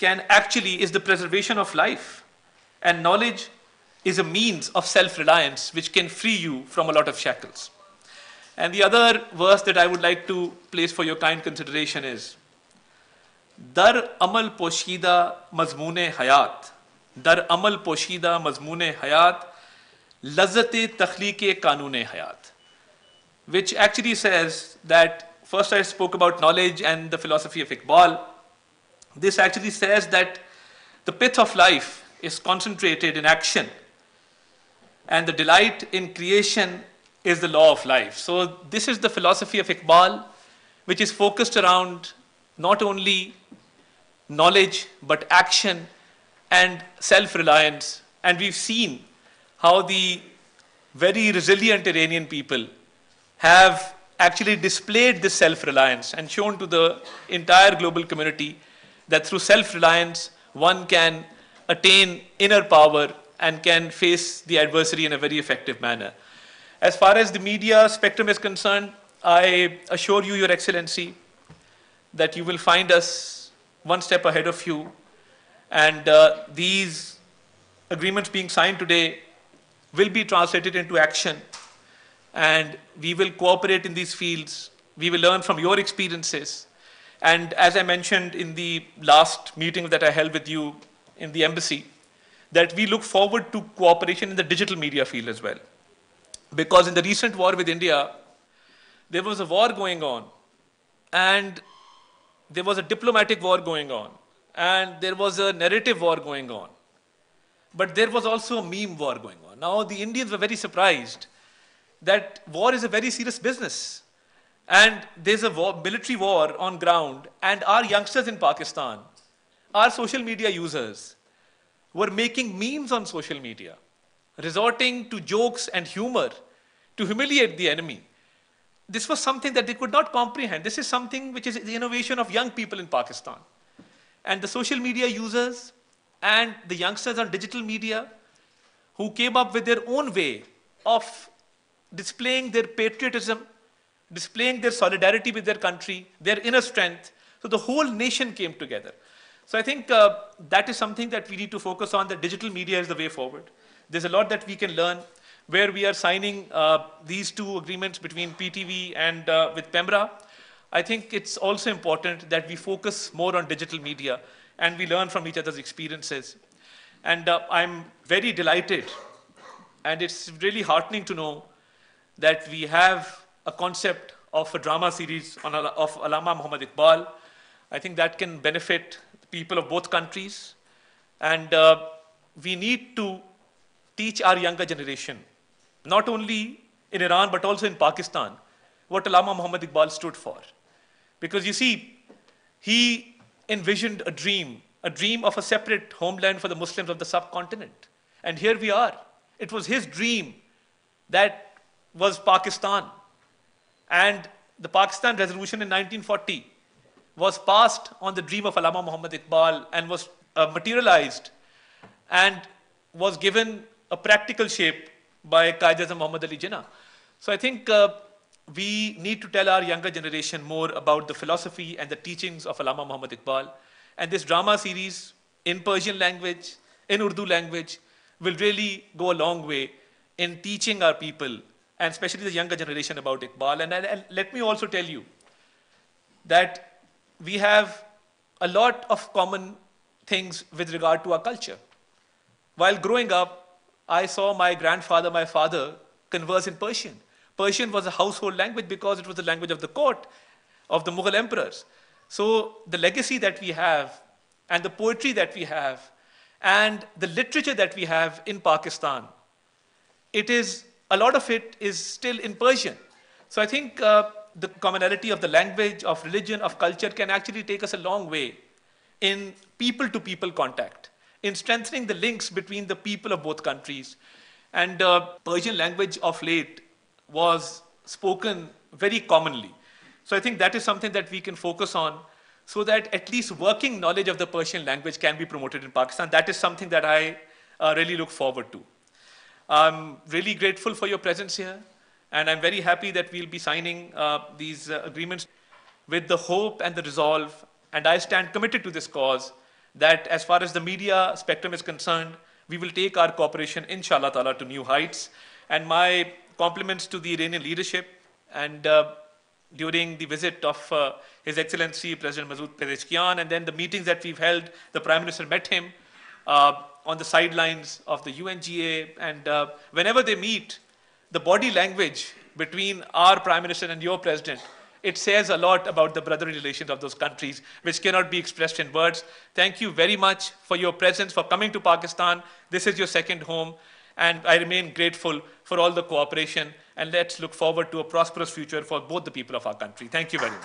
is the preservation of life. And knowledge is a means of self-reliance which can free you from a lot of shackles. And the other verse that I would like to place for your kind consideration is, Dar amal poshida mazmoon-e hayat, Dar amal poshida mazmoon-e hayat, Lazzat-e takhliq-e kanun-e hayat, which actually says that, first I spoke about knowledge and the philosophy of Iqbal. This actually says that the pith of life is concentrated in action, and the delight in creation is the law of life. So this is the philosophy of Iqbal, which is focused around not only knowledge, but action and self-reliance. And we've seen how the very resilient Iranian people have actually displayed this self-reliance and shown to the entire global community that through self-reliance, one can attain inner power and can face the adversary in a very effective manner. As far as the media spectrum is concerned, I assure you, Your Excellency, that you will find us one step ahead of you. And these agreements being signed today will be translated into action. And we will cooperate in these fields. We will learn from your experiences. And as I mentioned in the last meeting that I held with you in the embassy, that we look forward to cooperation in the digital media field as well. Because in the recent war with India, there was a war going on, and there was a diplomatic war going on, and there was a narrative war going on. But there was also a meme war going on. Now, the Indians were very surprised that war is a very serious business. And there's a military war on ground, and our youngsters in Pakistan, our social media users, were making memes on social media, resorting to jokes and humor to humiliate the enemy. This was something that they could not comprehend. This is something which is the innovation of young people in Pakistan. And the social media users and the youngsters on digital media who came up with their own way of displaying their patriotism, displaying their solidarity with their country, their inner strength. So the whole nation came together. So I think that is something that we need to focus on, that digital media is the way forward. There's a lot that we can learn, where we are signing these two agreements between PTV and with Pembra. I think it's also important that we focus more on digital media and we learn from each other's experiences. And I'm very delighted, and it's really heartening to know that we have a concept of a drama series of Allama Muhammad Iqbal. I think that can benefit the people of both countries. And we need to teach our younger generation, not only in Iran, but also in Pakistan, what Allama Muhammad Iqbal stood for. Because you see, he envisioned a dream of a separate homeland for the Muslims of the subcontinent. And here we are. It was his dream that was Pakistan. And the Pakistan resolution in 1940 was passed on the dream of Allama Muhammad Iqbal and was materialized and was given a practical shape by Qaid-e-Azam Muhammad Ali Jinnah. So I think we need to tell our younger generation more about the philosophy and the teachings of Allama Muhammad Iqbal. And this drama series in Persian language, in Urdu language, will really go a long way in teaching our people, and especially the younger generation, about Iqbal. And let me also tell you that we have a lot of common things with regard to our culture. While growing up, I saw my grandfather, my father, converse in Persian. Persian was a household language because it was the language of the court of the Mughal emperors. So the legacy that we have, and the poetry that we have, and the literature that we have in Pakistan, a lot of it is still in Persian. So I think the commonality of the language, of religion, of culture can actually take us a long way in people-to-people contact, in strengthening the links between the people of both countries. And Persian language of late was spoken very commonly. So I think that is something that we can focus on, so that at least working knowledge of the Persian language can be promoted in Pakistan. That is something that I really look forward to. I'm really grateful for your presence here, and I'm very happy that we'll be signing these agreements with the hope and the resolve, and I stand committed to this cause, that as far as the media spectrum is concerned, we will take our cooperation, inshallah ta'ala, to new heights. And my compliments to the Iranian leadership. And during the visit of His Excellency President Masoud Pezeshkian, and then the meetings that we've held, the Prime Minister met him on the sidelines of the UNGA. And whenever they meet, the body language between our Prime Minister and your President, it says a lot about the brotherly relations of those countries, which cannot be expressed in words. Thank you very much for your presence, for coming to Pakistan. This is your second home, and I remain grateful for all the cooperation, and let's look forward to a prosperous future for both the people of our country. Thank you very much.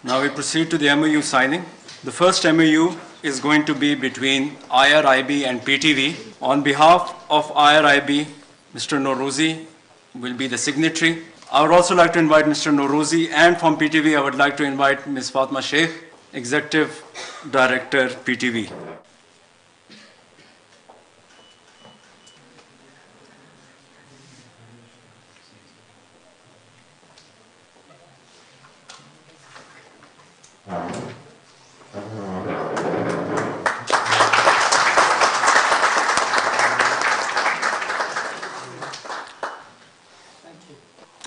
Now we proceed to the MOU signing. The first MOU is going to be between IRIB and PTV. On behalf of IRIB, Mr. Norouzi will be the signatory. I would also like to invite Mr. Norouzi, and from PTV I would like to invite Ms. Fatma Sheikh, Executive Director, PTV.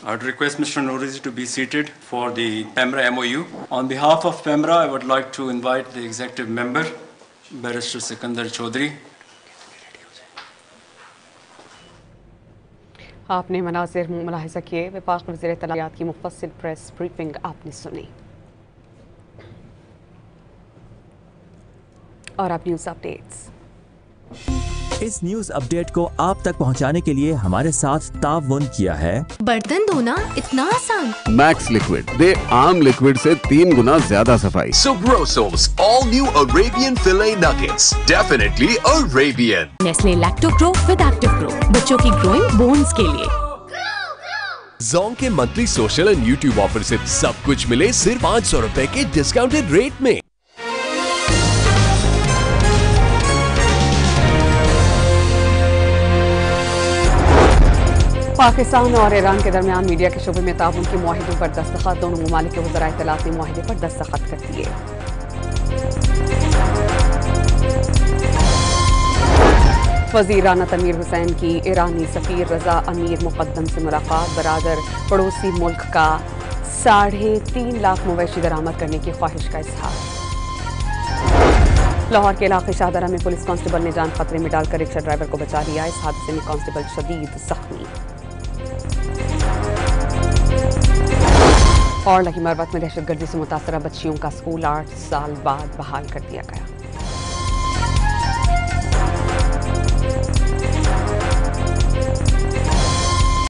I would request Mr. Norouzi to be seated for the PEMRA MOU. On behalf of PEMRA, I would like to invite the executive member, Barrister Sikandar Chaudhry. आपने मनाज़िर मुलाहिज़ा किए। वफाक वज़ीर इत्तलाआत की Mufassil press briefing आपने सुनी। और अब news updates. इस news update को आप तक पहुंचाने के लिए हमारे साथ ताउन किया है बर्तन धोना इतना आसान। मैक्स लिक्विड दे आम लिक्विड से 3 गुना ज्यादा सफाई। Sobroso's all new Arabian filet nuggets, definitely Arabian. Nestle Lactogrow with active grow, बच्चों की ग्रोइंग बोन्स के लिए। Zong के monthly social and YouTube offer से सब कुछ मिले सिर्फ 500 रुपए के डिस्काउंटेड रेट में। पाकिस्तान और ईरान के दरमियान मीडिया के शोबे में ताउन के मुआहिदों पर दस्तखत। दोनों ममालिक के वज़राए इत्तलाआत ने मुआहिदे पर दस्तखत कर दिए। वज़ीर राना तनवीर हुसैन की ईरानी सफ़ीर रज़ा अमीर मुक़द्दम से मुलाकात। बरादर पड़ोसी मुल्क का 3.5 लाख मवेशी दरामद करने की ख्वाहिश का इज़हार। लाहौर के इलाके शाहदरा में पुलिस कांस्टेबल ने जान खतरे में डालकर रिक्शा ड्राइवर को बचा लिया। इस हादसे में कांस्टेबल शदीद जख्मी। और लकी मरवत में दहशतगर्दी से मुतासरा बच्चियों का स्कूल 8 साल बाद बहाल कर दिया गया।